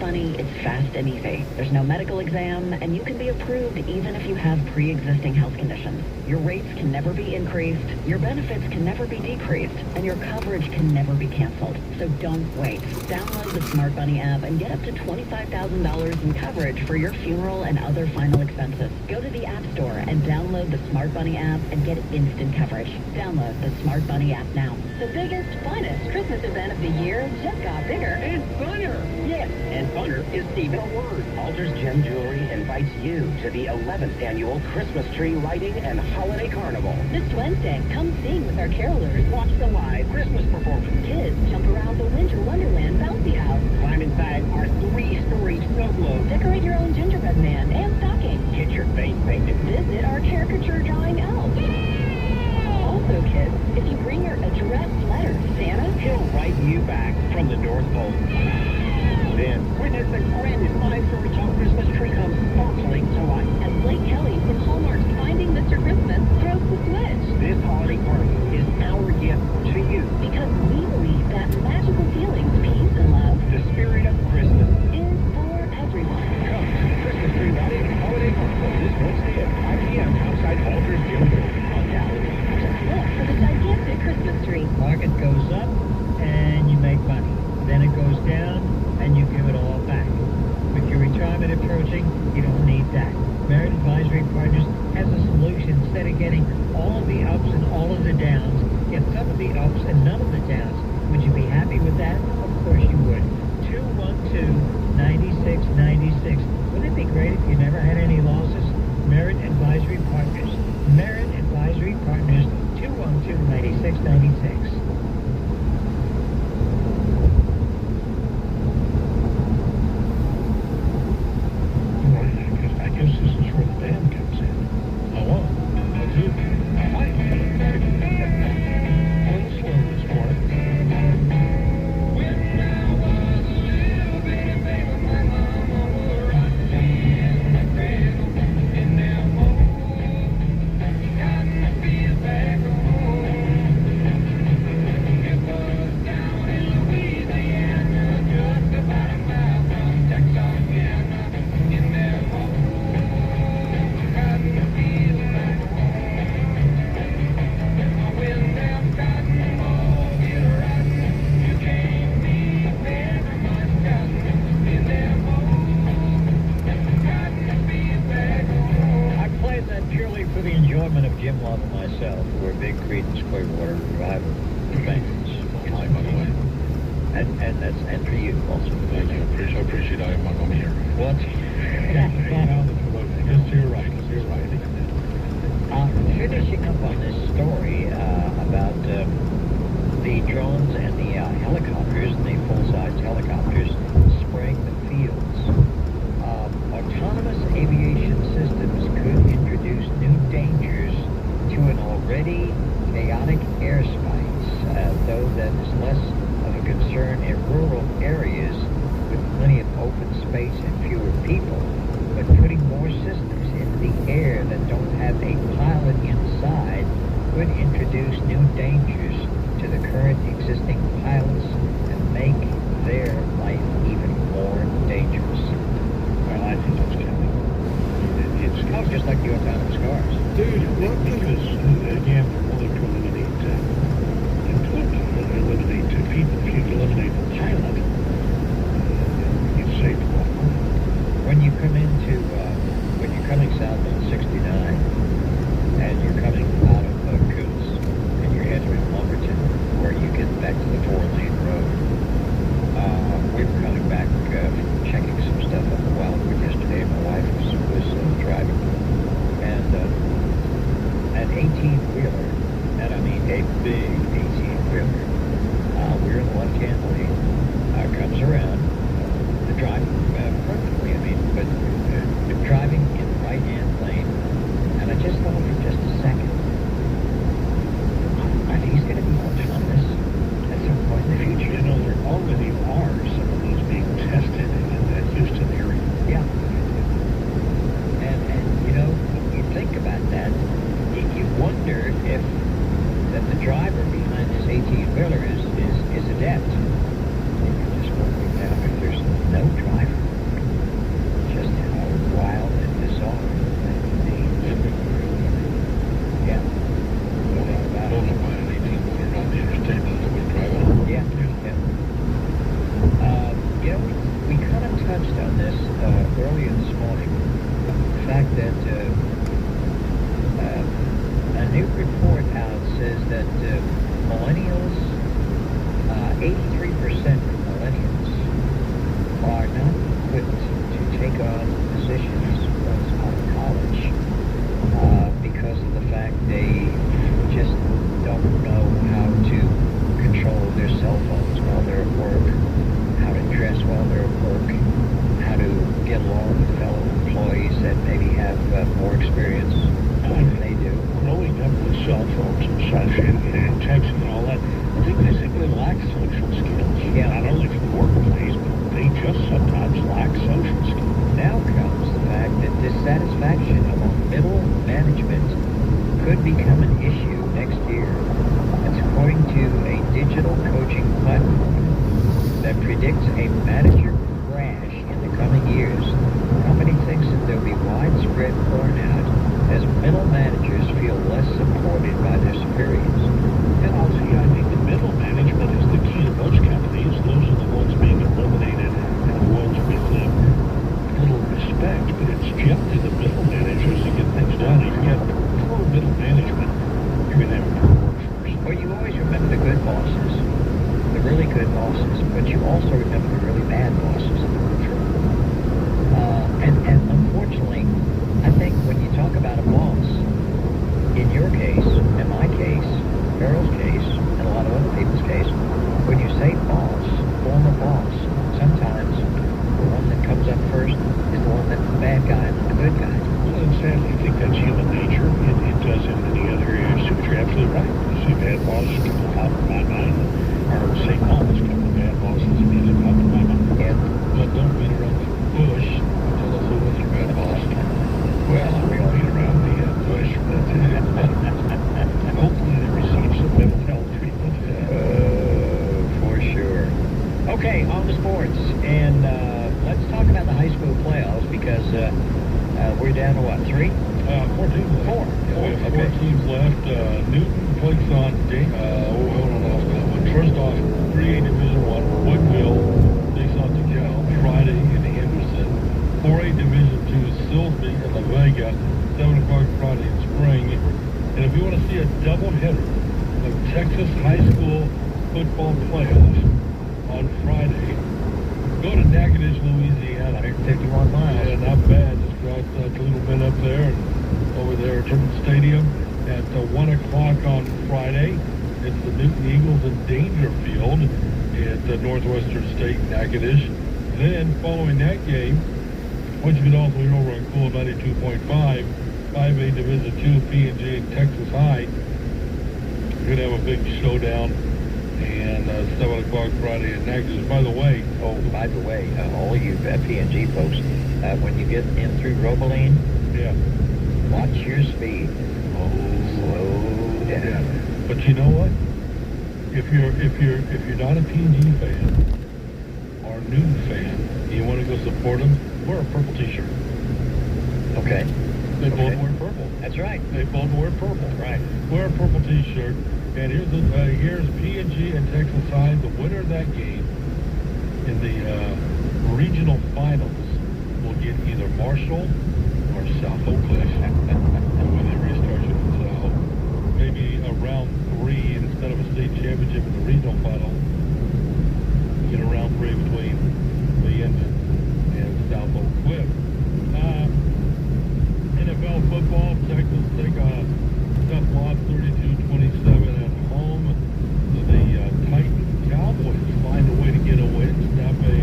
Bunny is fast and easy. There's no medical exam, and you can be approved even if you have pre-existing health conditions. Your rates can never be increased, your benefits can never be decreased, and your coverage can never be canceled. So don't wait. Download the Smart Bunny app and get up to $25,000 in coverage for your funeral and other final expenses. Go to the App Store and download the Smart Bunny app and get instant coverage. Download the Smart Bunny app now. The biggest, finest Christmas event of the year just got bigger. And funner. Yes, and funner is even a word. Alter's Gem Jewelry invites you to the 11th annual Christmas tree lighting and holiday carnival. This Wednesday, come sing with our carolers. Watch the live Christmas performance. Kids jump around the Winter Wonderland bouncy house. Climb inside our 3-story snow globe. Decorate your own gingerbread man and stocking. Get your face painted. Visit our caricature drawing elf. Also, kids, if you bring your addressed letter to Santa, He'll write you back from the North Pole. Then, witness the grandest 5-story tall Christmas tree come sparkling to life. as Blake Kelly from Hallmark's Finding Mr. Christmas throws the switch. This holiday carnival is our gift to you. Because we believe that magical feelings, peace, and love The spirit of Christmas. is for everyone. Come to the Christmas tree lighting and holiday carnival this Wednesday at 5 p.m. outside Alter's Gem Jewelry on Dallas. Just look for the gigantic Christmas tree. Market goes up and you make money. Then it goes down and you give it all back. With your retirement approaching, you don't need that. Merit Advisory Partners has a solution. Instead of getting all of the ups and all of the downs, get some of the ups and none of the downs. Would you be happy with that? Of course you would. 212-9696. Wouldn't it be great if you never had any losses? Merit Advisory Partners. Merit Advisory Partners, 212-9696. I guess this is where the band comes in. Oh, well, let's do it. Hi. A little slow this morning. I played that purely for the enjoyment of Jim Love and myself, who are big Creedence Clearwater Revival fans. Hi, by the way. And for you also. Thank you. I appreciate I am on here. What? Yes, you're right. You're right. Finishing up on this story about the drones and the helicopters, and the full-size helicopters spraying the fields. Autonomous aviation systems could introduce new dangers to an already chaotic airspace, though that is less of a concern in rural areas with plenty of open space and fewer people. But putting more systems into the air that don't have a pilot inside could introduce new dangers to the current existing pilots and make their life even more dangerous. Well, I think that's Kelly. It's Oh, just like the autonomous cars. Dude, what? Because, again, we're only to eliminate people. If you eliminate the pilot, you save a lot of money. When you come into, when you're coming south on 69, and you're coming out of Coos, and you're entering Lumberton, where you get back to the 4-lane road, we were coming back from checking some stuff up the Wildwood yesterday. My wife was driving, and an 18-wheeler, and I mean a big 18-wheeler, we're in the left-hand lane, comes around, driving perfectly, I mean, but driving in the right-hand lane, earlier this morning the fact that a new report out says that millennials, 83% of millennials are not equipped to take on positions once out of college because of the fact they just don't know how to control their cell phones while they're at work, how to dress while they're at work, how to get along with fellow employees that maybe have more experience than they do. Growing up with cell phones and such and texting and all that, I think they simply lack social skills. Yeah. Not only for the workplace, but they just sometimes lack social skills. Now comes the fact that dissatisfaction among middle management could become an issue next year. That's according to a digital coaching platform that predicts a manager crash in the coming years. The company thinks that there'll be widespread burnout as middle managers feel less supported by their superiors. And I'll see, I think the middle management is the key to most companies. Those are the ones being eliminated and the ones with little respect. But it's generally the middle managers that get things done. If you have poor middle management, you're going to have a poor workforce. Well, you always remember the good bosses, the really good bosses, but you also remember the really bad bosses. And unfortunately, I think when you talk about a boss, in your case, in my case, Errol's case, and a lot of other people's case, when you say boss, former boss, sometimes the one that comes up first is the one that's the bad guy and the good guy. Well, and sadly, I think that's human nature. It does in many other areas too, but you're absolutely right. You see bad bosses come to top of my mind, or St. Paul's come to bad bosses immediately pop in my mind. And But don't beat around the bush. Tell us who was your bad boss. Well, we all beat around the bush, but hopefully they receive some mental health treatment. for sure. Okay, on to sports, and let's talk about the high school playoffs because we're down to what, 3? 4 teams left. Four. Yeah, we have Okay. 4 teams left. Newton takes on first off, 3A Division 1, Woodville takes on DeKalb Friday in Henderson. 4A Division 2, Silsbee and La Vega, 7 o'clock Friday in Spring. And if you want to see a doubleheader of Texas high school football playoffs on Friday, go to Natchitoches, Louisiana. 151 miles. Yeah, not bad. Just got a little bit up there and over there at Timmins Stadium at 1 o'clock on Friday. It's the Newton Eagles in Dangerfield at Northwestern State, Natchitoches. Then, following that game, once you get all the way over on Cool 92.5, 5A Division 2, P&G and Texas High, we're going to have a big showdown. And 7 o'clock Friday at Natchitoches. By the way, all you P&G folks, when you get in through Robaline, yeah. watch your speed. Slow down. Yeah. But you know what? If you're not a P&G fan or a Newton fan, and you want to go support them, wear a purple T-shirt. Okay. They both Okay. wear purple. That's right. They both wear purple. Right. Wear a purple T-shirt. And here's P&G and Texas High. The winner of that game in the regional finals will get either Marshall or South Oak Cliff. When they restart it. So maybe a round 3 instead of a state championship in the regional final. Get a round 3 between Leander and South Oak Cliff. NFL football, Texas take a tough loss, 32-27 at home. The Titans Cowboys find a way to get a win, stop a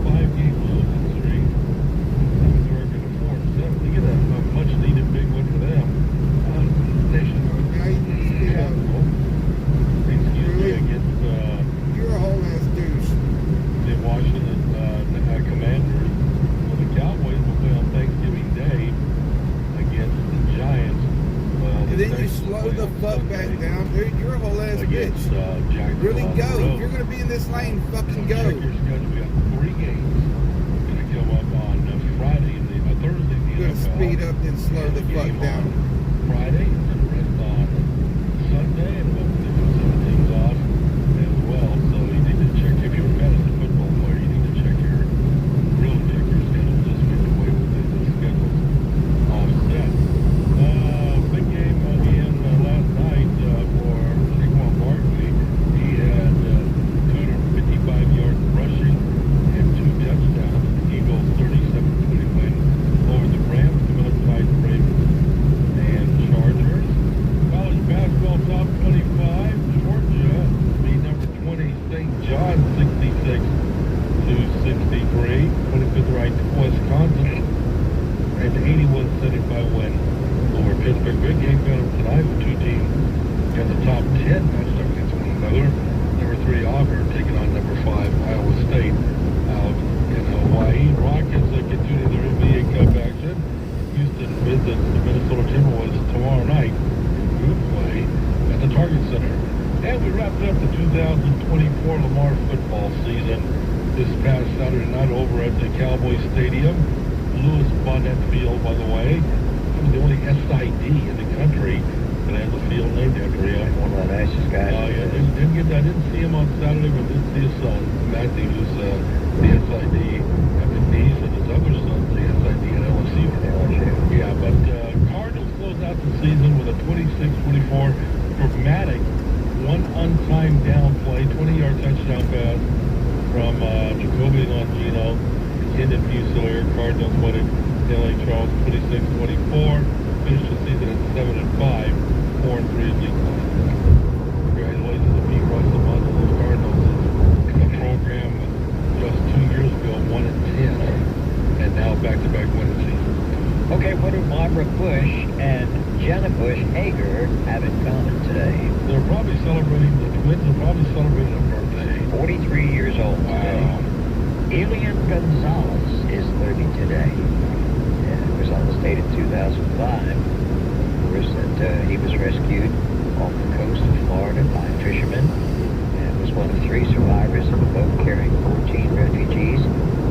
5-game losing streak. They're working to 4-7. They get a much-needed big win for them. Against You're a whole ass douche. the Washington Commanders. Well, the Cowboys will play on Thanksgiving Day against the Giants. And then you slow the fuck back down, dude. You're a whole ass bitch. Against Giants. Really on go. the road. If you're gonna be in this lane, fucking go. Check your schedule. We got 3 games going to come up on Friday, Thursday. You're gonna speed up and slow the fuck down. Friday, and the rest on Sunday, and hopefully we'll some teams off as well. So you need to check, if you're a fantasy football player, you need to check your real schedule ranked Wisconsin, and 81-75 win over Pittsburgh. Big game going up tonight with two teams in the top 10 matched up against one another. Number 3 Auburn taking on number 5 Iowa State out in Hawaii. Rockets continue their NBA Cup action. Houston visits the Minnesota Timberwolves tomorrow night in group play at the Target Center. And we wrapped up the 2024 Lamar football season this past Saturday night over at the Cowboy Stadium. Louis Bonnet Field, by the way. It was the only SID in the country that has a field named after him. One of the nicest guys. Yeah, I didn't see him on Saturday, but did see his son, Matthew, who's the SID at McNeese, and his other son's the SID at LSU. Yeah, but Cardinals close out the season with a 26-24 dramatic one untimed down play, 20-yard touchdown pass from Jacoby Longino. Ended Fusilier. Cardinals won it. L.A. Charles 26-24. Finished the season at 7-5, 4-3 in league play. Congratulations to Pete Russell on those Cardinals. The program just 2 years ago 1-10, and now back-to-back winning season. Okay, what do Barbara Bush and Jenna Bush Hager have in common today? The twins are probably celebrating a birthday. 43 years old today. Elian Gonzalez is 30 today. He was on the state in 2005. Of course, that he was rescued off the coast of Florida by fishermen and was one of 3 survivors of a boat carrying 14 refugees.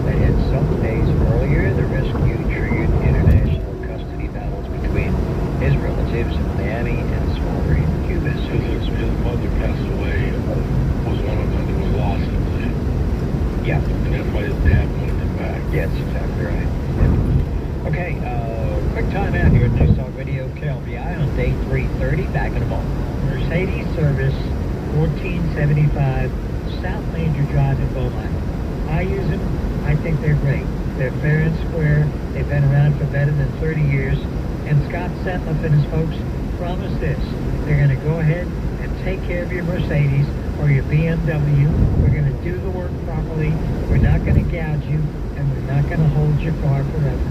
That had some days earlier, the rescue triggered international custody battles between his relatives in Miami and Smallbury, Cuba. So his mother passed away, was one of them that was lost in the yeah. And that's why his dad wanted him back. Yeah, that's exactly right. Yeah. Okay, quick time out here at News Talk Radio KLVI on day 330, back in a moment. Mercedes Service, 1475 South Manger Drive in Beaumont. I use them. I think they're great. They're fair and square. They've been around for better than 30 years. And Scott Setliff and his folks promise this. They're going to go ahead and take care of your Mercedes or your BMW. We're going to do the work properly. We're not going to gouge you, and we're not going to hold your car forever.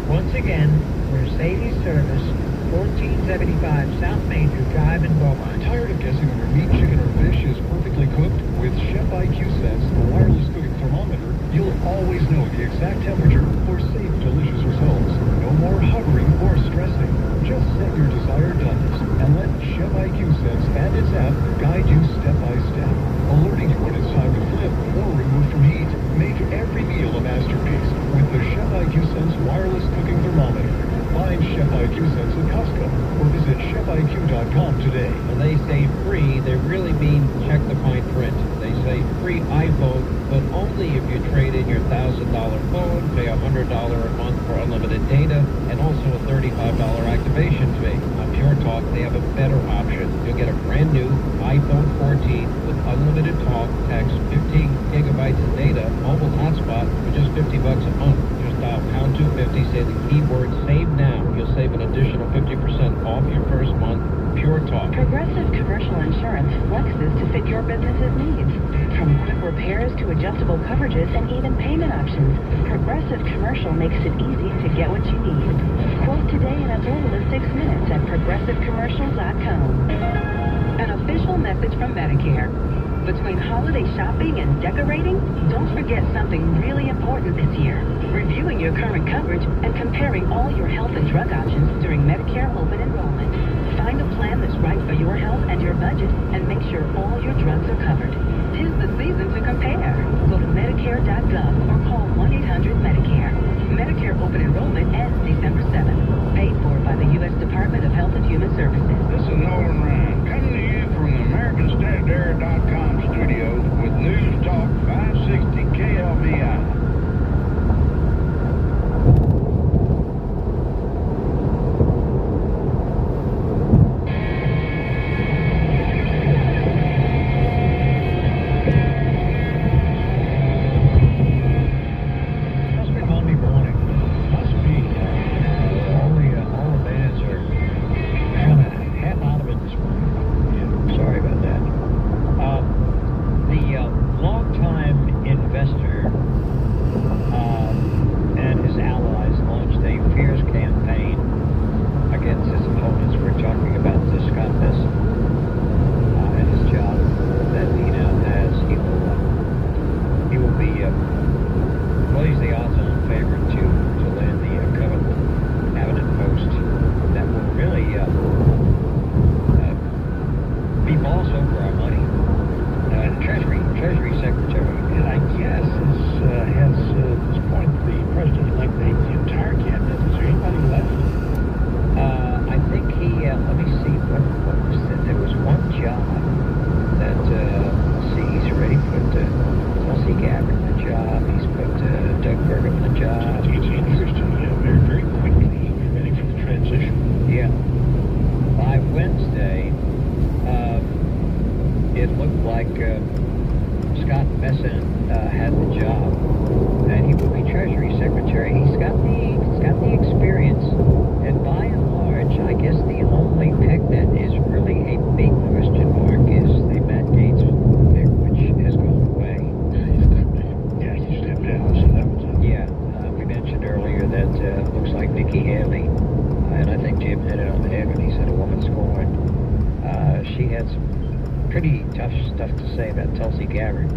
Once again, Mercedes Service, 1475 South Manger Drive in Beaumont. Tired of guessing when your meat, chicken, or fish is perfectly cooked? With Chef IQ Sense, the wireless cooking thermometer, you'll always know the exact temperature for safe, delicious results. No more hovering or stressing. Just set your desired doneness and let Chef IQ Sense and its app guide you step by step, alerting you when it's time to flip or remove from heat. Make every meal a masterpiece with the Chef IQ Sense wireless cooking thermometer. Find Chef IQ Sense at Costco or visit chefiq.com today. When they say free, they really mean check the fine print. They say free iPhone, but only if you trade in your $1,000 phone, pay $100 a month for unlimited data, and also a $35 activation fee. On Pure Talk, they have a better option. You'll get a brand new iPhone 14 with unlimited talk, text, 15 gigabytes of data, mobile hotspot for just $50 a month. Just dial pound 250, say the keyword save now. You'll save an additional 50% off your first month. Pure Talk. Progressive Commercial Insurance flexes to fit your business's needs. From quick repairs to adjustable coverages and even payment options, Progressive Commercial makes it easy to get what you need. Quote today in as little as 6 minutes at progressivecommercial.com. An official message from Medicare. Between holiday shopping and decorating, don't forget something really important this year. Reviewing your current coverage and comparing all your health and drug options during Medicare open enrollment. Find a plan that's right for your health and your budget and make sure all your drugs are covered. 'Tis the season to compare. Go to Medicare.gov or call 1-800-MEDICARE. Medicare open enrollment ends December 7th. Paid for by the U.S. Department of Health and Human Services. This is Nolan Ryan coming to you from the AmericanStandardAir.com studios with News Talk 560 KLVI. that looks like Nikki Haley. And I think Jim hit it on the head when he said a woman scorned. She had some pretty tough stuff to say about Tulsi Gabbard,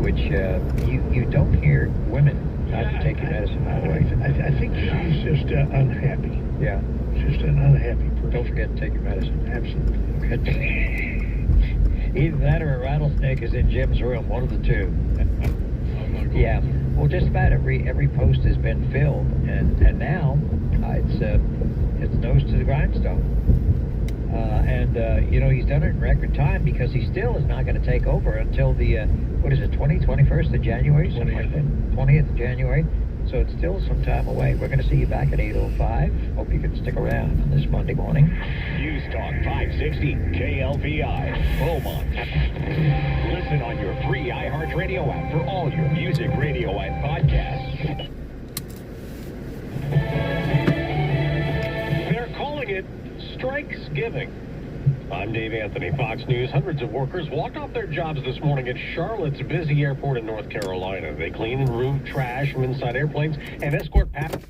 which you don't hear women not to take your medicine that way. I think she's just unhappy. Yeah. Just an unhappy person. Don't forget to take your medicine. Absolutely. Either that or a rattlesnake is in Jim's room, one of the two. Yeah. Well, just about every post has been filled, and now it's nose to the grindstone. He's done it in record time because he still is not going to take over until the 21st of January, something like that, 20th of January. So it's still some time away. We're going to see you back at 8:05. Hope you can stick around on this Monday morning. News Talk 560 KLVI, Beaumont. Listen on your free iHeartRadio app for all your music, radio, and podcasts. They're calling it Strikesgiving. I'm Dave Anthony, Fox News. Hundreds of workers walked off their jobs this morning at Charlotte's busy airport in North Carolina. They clean and remove trash from inside airplanes and escort passengers.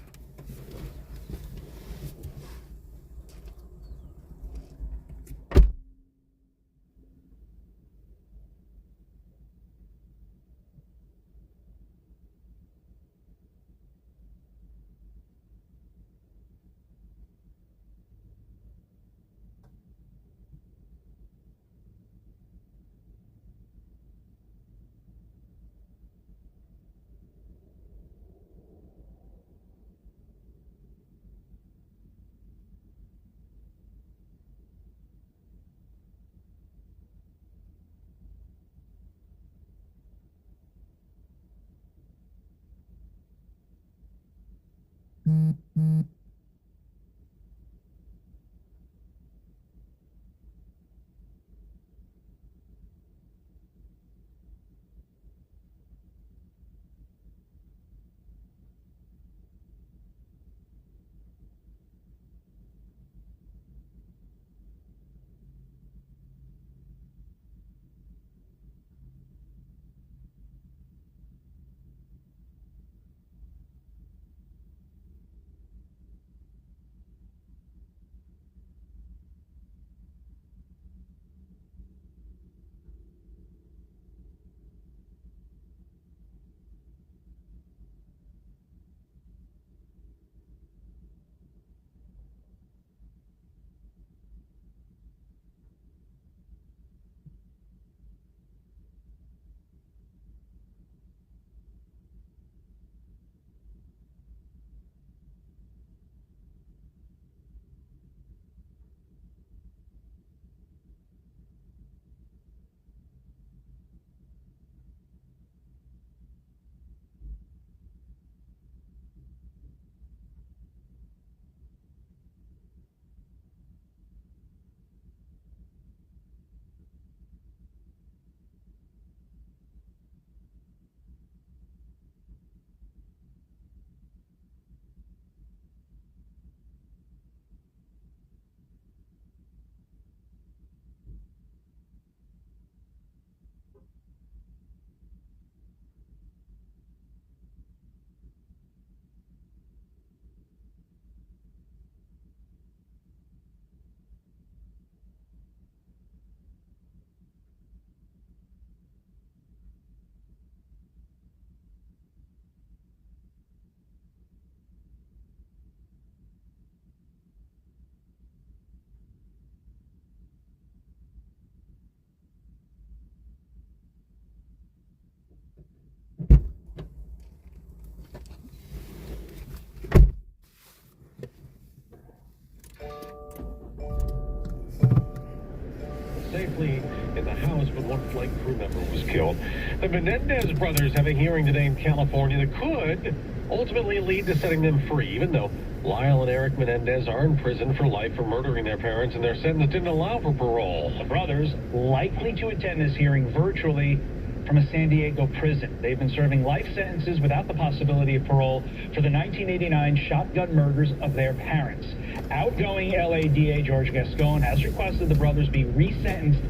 Safely in the house, but one flight crew member was killed. The Menendez brothers have a hearing today in California that could ultimately lead to setting them free, even though Lyle and Eric Menendez are in prison for life for murdering their parents, and their sentence didn't allow for parole. The brothers likely to attend this hearing virtually from a San Diego prison. They've been serving life sentences without the possibility of parole for the 1989 shotgun murders of their parents. Outgoing LA DA George Gascon has requested the brothers be resentenced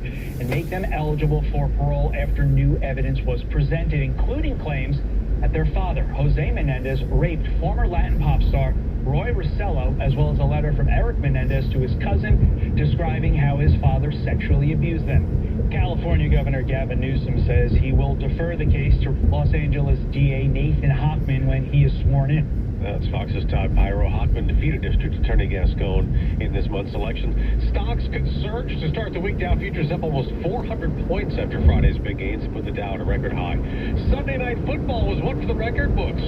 and make them eligible for parole after new evidence was presented, including claims that their father, Jose Menendez, raped former Latin pop star Roy Rossello, as well as a letter from Eric Menendez to his cousin describing how his father sexually abused them. California Governor Gavin Newsom says he will defer the case to Los Angeles DA Nathan Hochman when he is sworn in. That's Fox's Todd Pyro. Hochman defeated District Attorney Gascon in this month's election. Stocks could surge to start the week. Dow futures up almost 400 points after Friday's big gains to put the Dow at a record high. Sunday night football was one for the record books.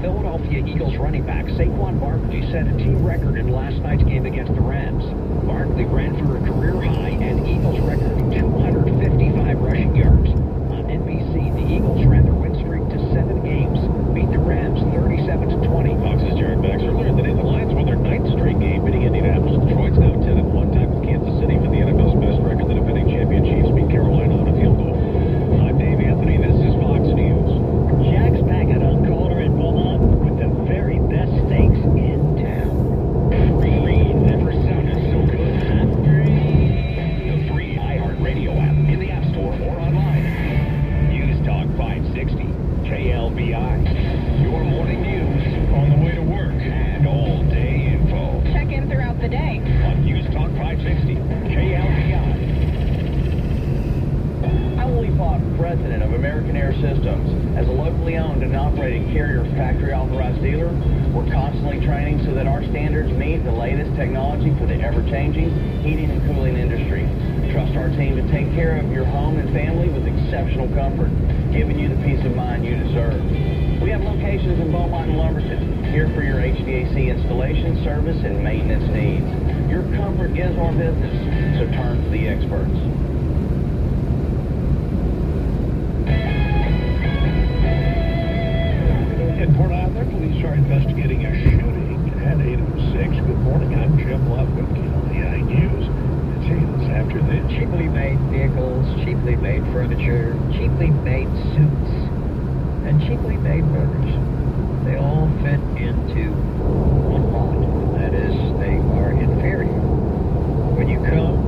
Philadelphia Eagles running back Saquon Barkley set a team record in last night's game against the Rams. Barkley ran for a career high and Eagles record 255 rushing yards. On NBC, the Eagles ran their win streak to 7 games, beat the Rams 37-20. Fox's Jared Baxter learned that the Lions won their 9th straight game, beating Indianapolis. Detroit's now 10-1, tied with Kansas City for the NFL's best record. The defending champion Chiefs beat Carolina on a field goal. I'm Dave Anthony. This is Fox News. Jack's Baggett on Calder in Beaumont with the very best steaks in town. Free never sounded so good. The free iHeartRadio app in the App Store or online. News Talk 560, KLBI. Your morning news on the way to work and all day info. Check in throughout the day. On News Talk 560, KLBI. Emily Fox, president of American Air Systems. As a locally owned and operated carrier factory authorized dealer, we're constantly training so that our standards meet the latest technology for the ever-changing heating and cooling industry. Trust our team to take care of your home and family with exceptional comfort, giving you the peace of mind you deserve. We have locations in Beaumont and Lumberton, here for your HVAC installation, service, and maintenance needs. Your comfort is our business, so turn to the experts. In Port Island, police are investigating a shooting at 8:06. Good morning, I'm Jim Love with KLBI News. Details after this. Cheaply made vehicles, cheaply made furniture, cheaply made suits, and cheaply made burgers. They all fit into one lot. That is, they are inferior. When you come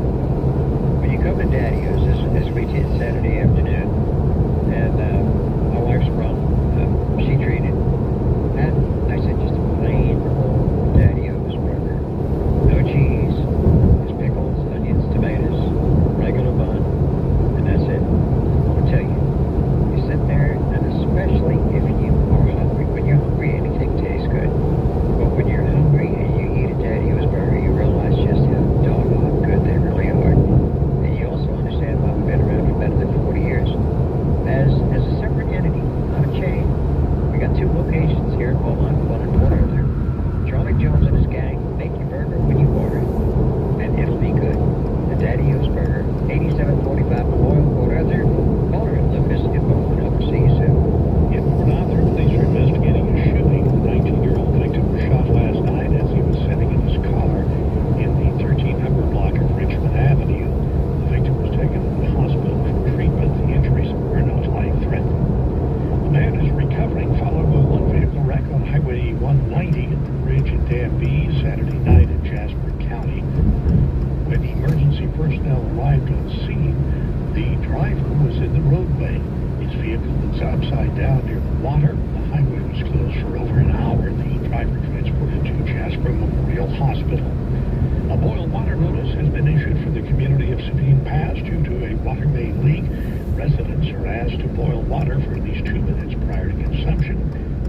to Daddy-O's, as we did Saturday afternoon, and my wife's from, she treated that, I said, just a plain old Daddy-O's burger. No cheese, just pickles, onions, tomatoes, regular bun, and that's it. I'll tell you, you sit there, and especially if you are hungry. When you're hungry, anything tastes good. But when you're hungry and you eat a Daddy-O's burger, you realize just how doggone good they really are. And you also understand why we've been around for better than 40 years. As a separate entity, not a chain. We got 2 locations here in Beaumont, one in Port Arthur. Charlie Jones and his gang make your burger when you order it, and it'll be good. The Daddy-O's Burger, 8745 Memorial, Port Arthur. Call her at Lucas in Beaumont. Hope to see you soon. In Port Arthur, police are investigating a shooting. The 19-year-old victim was shot last night as he was sitting in his car in the 1300 block of Richmond Avenue. The victim was taken to the hospital for treatment. The injuries are not life-threatening. The man is recovering following a one-vehicle wreck on Highway 190 at the bridge at Danby Saturday night in Jasper County. When emergency personnel arrived on scene, the driver was in the roadway. His vehicle was upside down near the water. The highway was closed for over an hour. The driver transported to Jasper Memorial Hospital. A boil water notice has been issued for the community of Sabine Pass due to a water main leak. Residents are asked to boil water for at least 2 minutes prior to consumption.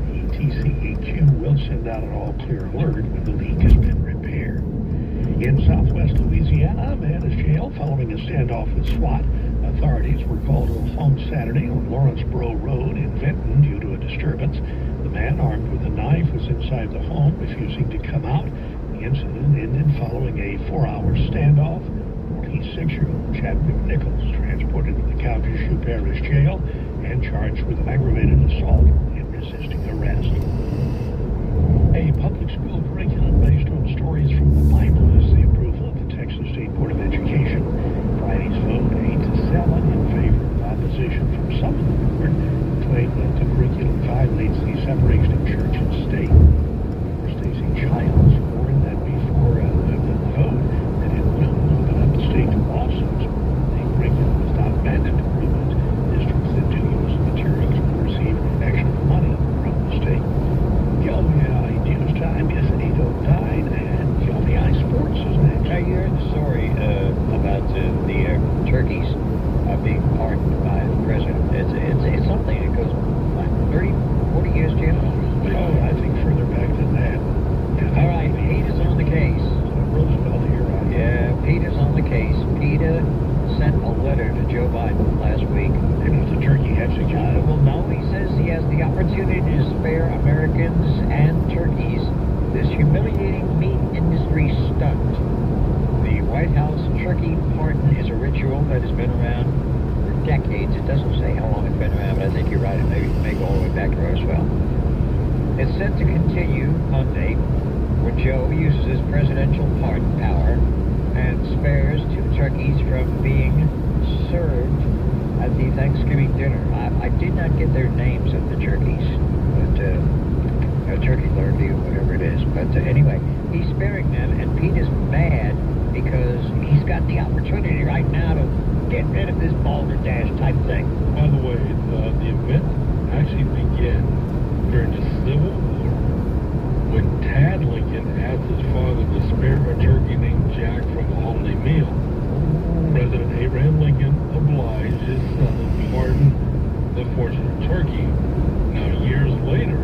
The TCEQ will send out an all-clear alert when the leak has been repaired. In southwest Louisiana, a man is jailed following a standoff with SWAT. Authorities were called to a home Saturday on Lawrenceboro Road in Vinton due to a disturbance. The man, armed with a knife, was inside the home, refusing to come out. The incident ended following a 4-hour standoff. 46-year-old Chadwick Nichols transported to the Calcasieu Parish Jail and charged with aggravated assault and resisting arrest. A public school curriculum based on stories from the Bible is the approval of the Texas State Board of Education. Friday's vote 8-7 in favor of opposition from some of the board, claim that the curriculum violates the separation of church and state. Stacey Childs warned that before the vote that it will open up the state to lawsuits. The curriculum is not mandatory, but chickens and turkeys, this humiliating meat industry stunt. The White House turkey pardon is a ritual that has been around for decades. It doesn't say how long it's been around, but I think you're right. It may go all the way back to Roosevelt. It's set to continue Monday, when Joe uses his presidential pardon power and spares 2 turkeys from being served at the Thanksgiving dinner. I did not get their names of the turkeys, but turkey lurkey or whatever it is. But anyway, he's sparing them, and Pete is mad because he's got the opportunity right now to get rid of this balderdash type thing. By the way, the event actually began during the Civil War when Tad Lincoln asked his father to spare a turkey named Jack from a holiday meal. President Abraham Lincoln obliged his son to pardon the fortunate turkey. Now, years later,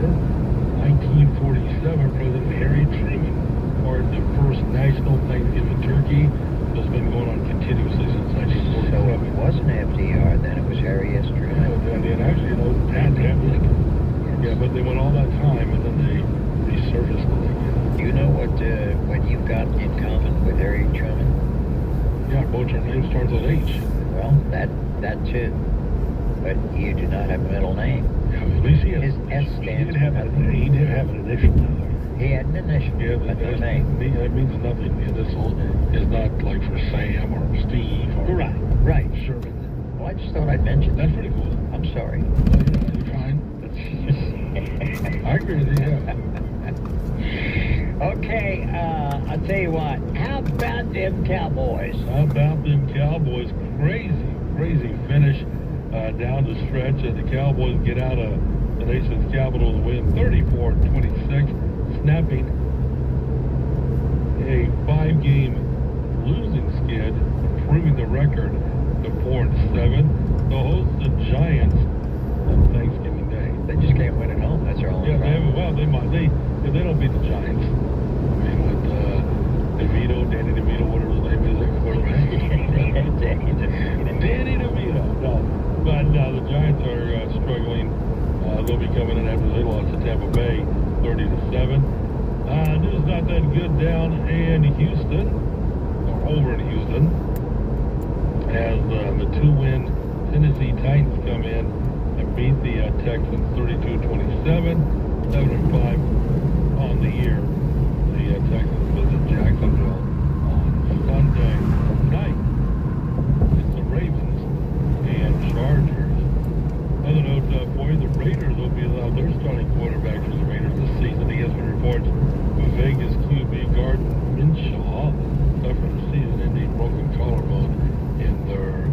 1947, President Harry Truman pardoned the first national Thanksgiving turkey that's been going on continuously since 1947. So it wasn't FDR, then it was Harry S. Truman. And actually, you know, Tad Lincoln. Yes. Yeah, but they went all that time, and then they resurfaced the Lincoln. Do you know what you've got in common with Harry Truman? Yeah, both our names starts with H. Well, that too. But you do not have a middle name. Yeah, at least he has. His S stands for nothing. He did have an initial now. He had an initial, Yeah, but no that name. means nothing. The initial is not like for Sam or Steve or Right. Sherman. Well, I just thought I'd mention that. That's pretty cool. I'm sorry. Oh, yeah, you're fine. I agree with you, yeah. Okay, I'll tell you what. How about them Cowboys? How about them Cowboys? Crazy finish down the stretch. The Cowboys get out of the nation's capital to win 34-26, snapping a 5-game losing skid, improving the record to 4-7. The host, the Giants, on Thanksgiving Day. They just can't win at home. That's their only problem. They might. If they don't beat the Giants, I mean, with Danny DeVito, whatever his name is, Danny DeVito. No, but the Giants are struggling. They'll be coming in after they lost to Tampa Bay, 30-7. News not that good down in Houston, or over in Houston, as the 2-win Tennessee Titans come in and beat the Texans 32-27, 7-5 on the year. The Texans visit Jacksonville on Sunday night. It's the Ravens and Chargers. Another note for you, the Raiders will be allowed their starting quarterback for the Raiders this season. ESPN reports Vegas QB Gardner Minshew suffered a season-ending broken collarbone in their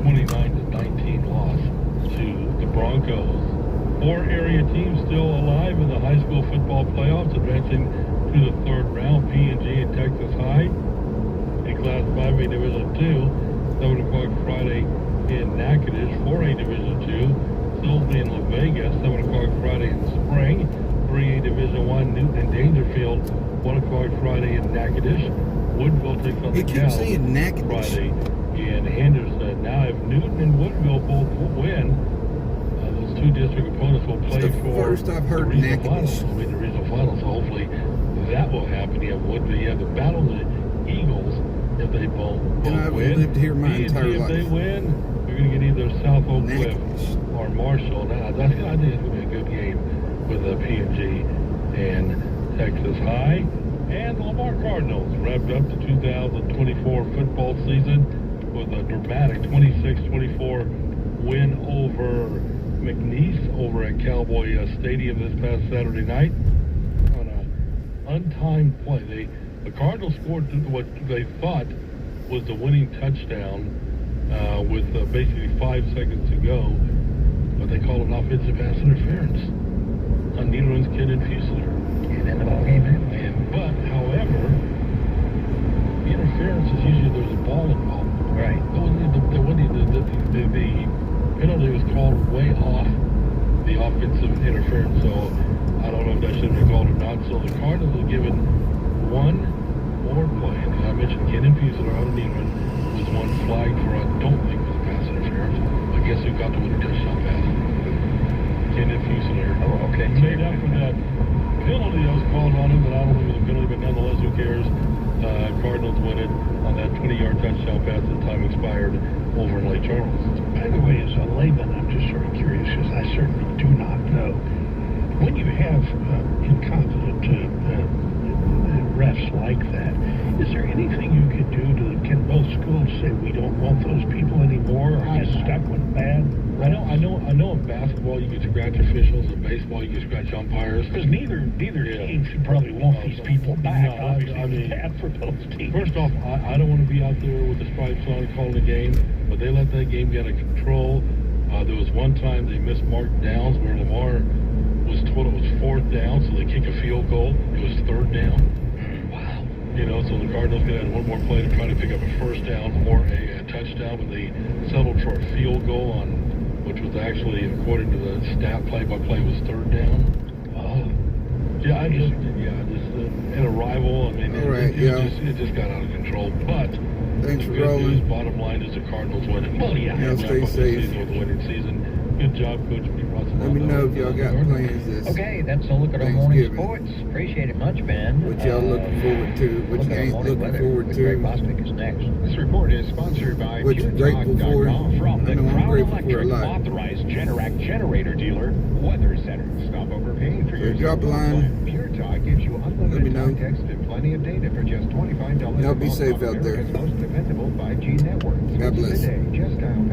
29-19 loss to the Broncos. 4 area teams still alive in the high school football playoffs, advancing to the 3rd round. P&G and Texas High in Class 5A Division 2, 7 o'clock Friday in Natchitoches. 4A Division 2, Silsbee and La Vega, 7 o'clock Friday in Spring. 3A Division 1, Newton and Dangerfield, 1 o'clock Friday in Natchitoches. Woodville takes on the Cows Friday in Henderson. Now, if Newton and Woodville both win, those 2 district opponents will play for first I've heard the regional Natchitoches. finals. Will be the regional finals. So hopefully that will happen. You have Woodville. You have the Battle of the Eagles if they both And I've win. lived here my entire if life. they win, you're going to get either South Oak Cliff Natchitoches. or Marshall. Now, I think it's going to be a good game with the P&G and Texas High. And the Lamar Cardinals wrapped up the 2024 football season with a dramatic 26-24 win over McNeese over at Cowboy Stadium this past Saturday night on an untimed play. The Cardinals scored what they thought was the winning touchdown with basically 5 seconds to go, but they called an offensive pass interference on Nederland's kid and Fusilier. And then the ball game But, however, the interference is usually there's a ball involved. Right. The penalty was called way off the offensive interference, so I don't know if that should have been called or not. So the Cardinals were given 1 more play, and I mentioned Kenan Fusilier out of Nederland was one flag for I don't think was pass interference. I guess who got the winning touchdown pass? Kenan Fusilier. Oh, okay. made up for that penalty that was called on him, but I don't think it was a penalty, but nonetheless, who cares? Cardinals win it on that 20-yard touchdown pass as time expired over in Lake Charles. By the way, as a layman, I'm just sort of curious because I certainly do not know. When you have incompetent refs like that, is there anything you could do can both schools say we don't want those people anymore, or are you stuck with bad? I know in basketball you can scratch officials, in baseball you can scratch umpires. Because neither team should probably want these people back. No, Obviously, I mean, it's bad for both teams. First off, I don't want to be out there with the stripes on calling the game, but they let that game get out of control. There was one time they missed marked downs where Lamar was told it was 4th down, so they kick a field goal. It was 3rd down. Wow. You know, so the Cardinals could have one more play to try to pick up a 1st down or a touchdown, but they settled for a field goal on, which was actually, according to the stat, play-by-play was 3rd down. Yeah, in a rival, I mean, it just got out of control. But Thanks for the good rolling. news, bottom line is the Cardinals winning. Well, yeah. Y'all stay safe. With the winning season. Good job, Coach. Let me know if y'all got plans this Okay, that's a look at our morning Thanksgiving. sports. Appreciate it much, Ben. What y'all looking forward to, what you ain't looking forward to, Bostic is next. This report is sponsored by what you're grateful for. From I the know I'm Crown grateful for a Electric lot. authorized Generac generator dealer, Weather Center. Stop overpaying for So your drop a line. Pure Talk gives you Let me unlimited know. talk, text, and plenty of data for just $25 Y'all a be month safe on out there. America's most dependable 5G network. God bless. Today, just dial